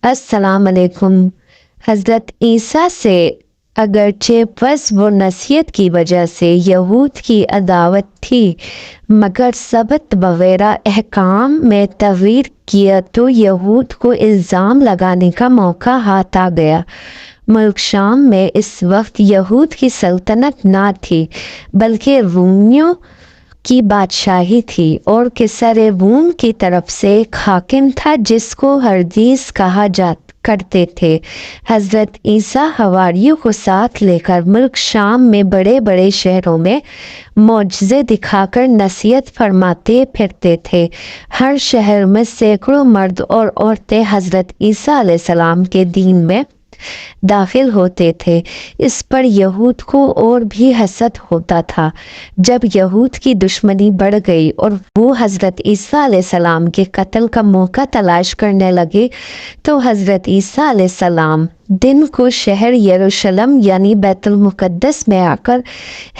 अस्सलाम वालेकुम। हज़रत ईसा से अगरचे बस वो नसीहत की वजह से यहूद की अदावत थी, मगर सबत वगैरह अहकाम में तग़यीर किया तो यहूद को इल्ज़ाम लगाने का मौका हाथ आ गया। मुल्क शाम में इस वक्त यहूद की सल्तनत ना थी, बल्कि रूमियों की बादशाही थी, और किसर रूम की तरफ से एक हाकिम था जिसको हरदीस कहा जा करते थे। हज़रत ईसा हवारियों को साथ लेकर मुल्क शाम में बड़े बड़े शहरों में मौजज़े दिखाकर नसीहत फरमाते फिरते थे। हर शहर में सैकड़ों मर्द और औरतें हज़रत ईसा अलैहिस्सलाम के दीन में दाखिल होते थे। इस पर यहूद को और भी हसद होता था। जब यहूद की दुश्मनी बढ़ गई और वो हज़रत ईसा अलैहिस्सलाम के कत्ल का मौका तलाश करने लगे, तो हज़रत ईसा अलैहिस्सलाम दिन को शहर यरूशलेम यानी बैतुल मुक़द्दस में आकर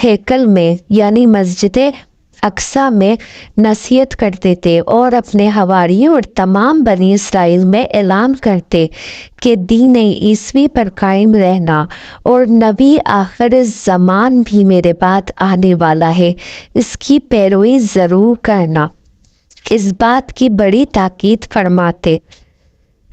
हैकल में यानी मस्जिद अक्सा में नसीहत करते थे और अपने हवारियों और तमाम बनी इसराइल में ऐलान करते कि दीन ईसवी पर कायम रहना, और नबी आखिर ज़मान भी मेरे बाद आने वाला है, इसकी पैरवी ज़रूर करना। इस बात की बड़ी ताकीद फरमाते।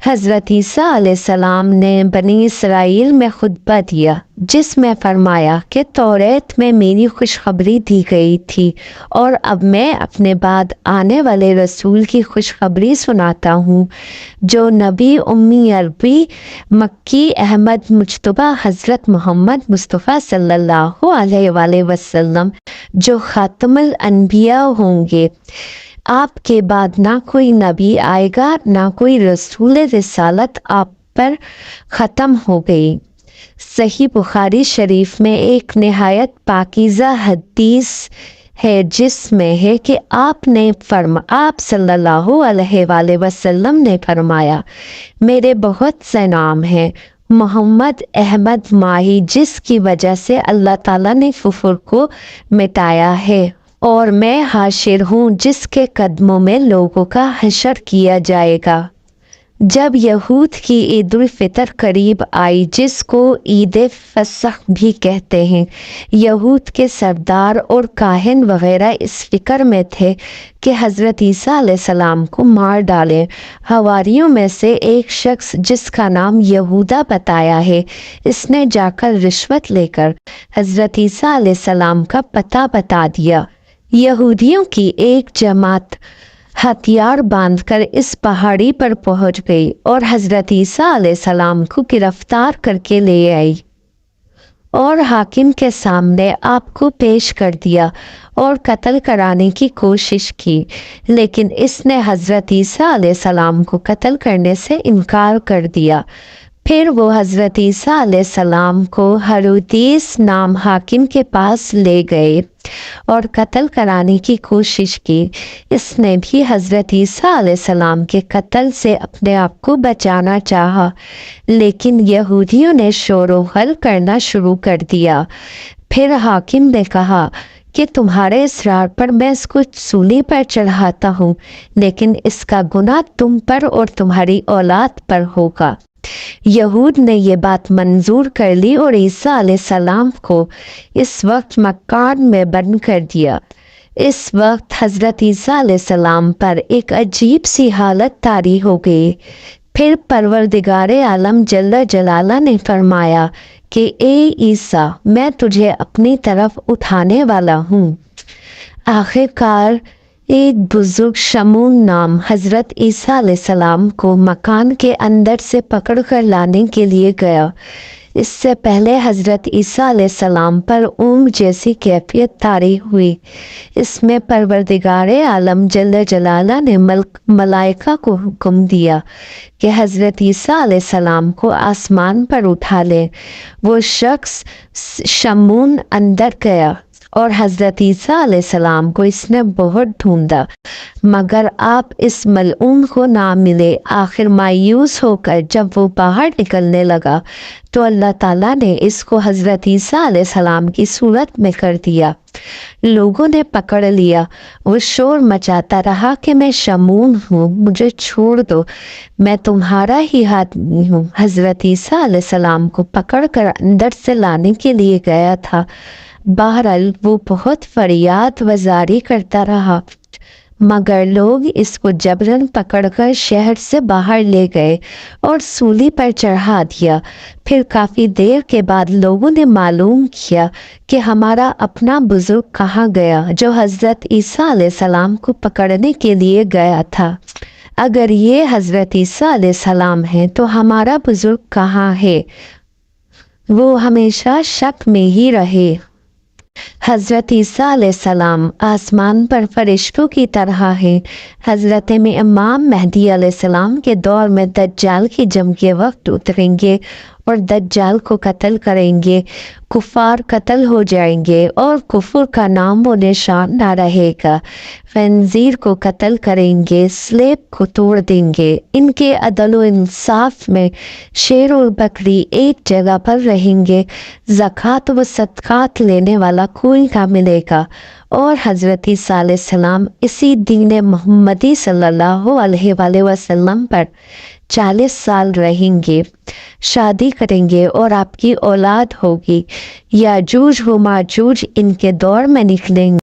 हज़रत ईसा अलैहिस्सलाम ने बनी इसराइल में खुतबा दिया, जिसमें फरमाया कि तौरात में मेरी खुशखबरी दी गई थी, और अब मैं अपने बाद आने वाले रसूल की खुशखबरी सुनाता हूँ, जो नबी उम्मी अरबी मक्की अहमद मुज्तबा हज़रत मोहम्मद मुस्तफ़ा सल्लल्लाहु अलैहि वसल्लम जो खातमुल अन्बिया होंगे। आपके बाद ना कोई नबी आएगा, ना कोई रसूल, रिसालत आप पर ख़त्म हो गई। सही बुखारी शरीफ में एक निहायत पाकीज़ा हदीस है, जिसमें है कि आप सल्लल्लाहु अलैहि वसल्लम ने फरमाया, मेरे बहुत से नाम हैं, मोहम्मद अहमद माही, जिसकी वजह से अल्लाह ताला ने कुफर को मिटाया है, और मैं हाशिर हूँ जिसके कदमों में लोगों का हशर किया जाएगा। जब यहूद की ईद उल फितर करीब आई, जिसको ईद फसह भी कहते हैं, यहूद के सरदार और काहिन वगैरह इस फिक्र में थे कि हज़रत ईसा अलैहिस्सलाम को मार डालें। हवारियों में से एक शख्स जिसका नाम यहूदा बताया है, इसने जाकर रिश्वत लेकर हज़रत ईसा अलैहिस्सलाम का पता बता दिया। यहूदियों की एक जमात हथियार बांधकर इस पहाड़ी पर पहुंच गई और हज़रत ईसा अलैहिस्सलाम को गिरफ्तार करके ले आई और हाकिम के सामने आपको पेश कर दिया और कत्ल कराने की कोशिश की, लेकिन इसने हज़रत ईसा अलैहिस्सलाम को कत्ल करने से इनकार कर दिया। फिर वो हज़रत ईसा अलैहिस्सलाम को हेरोदेस नाम हाकिम के पास ले गए और कत्ल कराने की कोशिश की। इसने भी हज़रत ईसा अलैहिस्सलाम के कत्ल से अपने आप को बचाना चाहा, लेकिन यहूदियों ने शोर व हल करना शुरू कर दिया। फिर हाकिम ने कहा कि तुम्हारे इसरार पर मैं इसको सूली पर चढ़ाता हूँ, लेकिन इसका गुनाह तुम पर और तुम्हारी औलाद पर होगा। यहूद ने ये बात मंजूर कर ली और ईसा अलैहिस्सलाम को इस वक्त मकान में बंद कर दिया। इस वक्त हज़रत ईसा अलैहिस्सलाम पर एक अजीब सी हालत तारी हो गई। फिर परवरदिगारे आलम जल्ल जलाला ने फरमाया कि ए ईसा, मैं तुझे अपनी तरफ उठाने वाला हूँ। आखिरकार एक बुजुर्ग शमून नाम हज़रत ईसा अलैहिस्सलाम को मकान के अंदर से पकड़ कर लाने के लिए गया। इससे पहले हज़रत ईसा अलैहिस्सलाम पर ऊँग जैसी कैफियत तारी हुई। इसमें परवरदिगारे आलम जल्ल जलाला ने मलाइका को हुक्म दिया कि हज़रत ईसा अलैहिस्सलाम को आसमान पर उठा ले। वो शख्स शमून अंदर गया اور حضرت عیسیٰ علیہ السلام کو اس نے بہت ڈھونڈا مگر آپ اس ملعون کو نہ ملے۔ آخر مایوس ہو کر جب وہ باہر نکلنے لگا تو اللہ تعالیٰ نے اس کو حضرت عیسیٰ علیہ السلام کی صورت میں کر دیا۔ لوگوں نے پکڑ لیا، وہ شور مچاتا رہا کہ میں شمعون ہوں، مجھے چھوڑ دو، میں تمہارا ہی آدمی ہوں۔ حضرت عیسیٰ علیہ السلام کو پکڑ کر اندر سے لانے کے لیے گیا تھا۔ بہرحال وہ بہت فریاد وزاری کرتا رہا مگر لوگ اس کو جبراً پکڑ کر شہر سے باہر لے گئے اور سولی پر چڑھا دیا۔ پھر کافی دیر کے بعد لوگوں نے معلوم کیا کہ ہمارا اپنا بزرگ کہاں گیا جو حضرت عیسیٰ علیہ السلام کو پکڑنے کے لیے گیا تھا۔ اگر یہ حضرت عیسیٰ علیہ السلام ہیں تو ہمارا بزرگ کہاں ہے؟ وہ ہمیشہ شک میں ہی رہے۔ حضرت عیسیٰ علیہ السلام آسمان پر فرشتوں کی طرح ہیں۔ حضرت میں امام مہدی علیہ السلام کے دور میں دجال کی جنگ کے وقت اتریں گے اور دجال کو قتل کریں گے، کفار قتل ہو جائیں گے اور کفر کا نام و نشان نہ رہے گا، خنزیر کو قتل کریں گے، سلیب کو توڑ دیں گے۔ ان کے عدل و انصاف میں شیر اور بکری ایک جگہ پر رہیں گے، زکوٰۃ و صدقات لینے والا کوئی نہ ملے گا، اور حضرت عیسیٰ علیہ السلام اسی دین محمدی صلی اللہ علیہ وآلہ وسلم پر 40 سال رہیں گے، شادی کریں گے اور آپ کی اولاد ہوگی۔ یاجوج و ماجوج ان کے دور میں نکلیں گے۔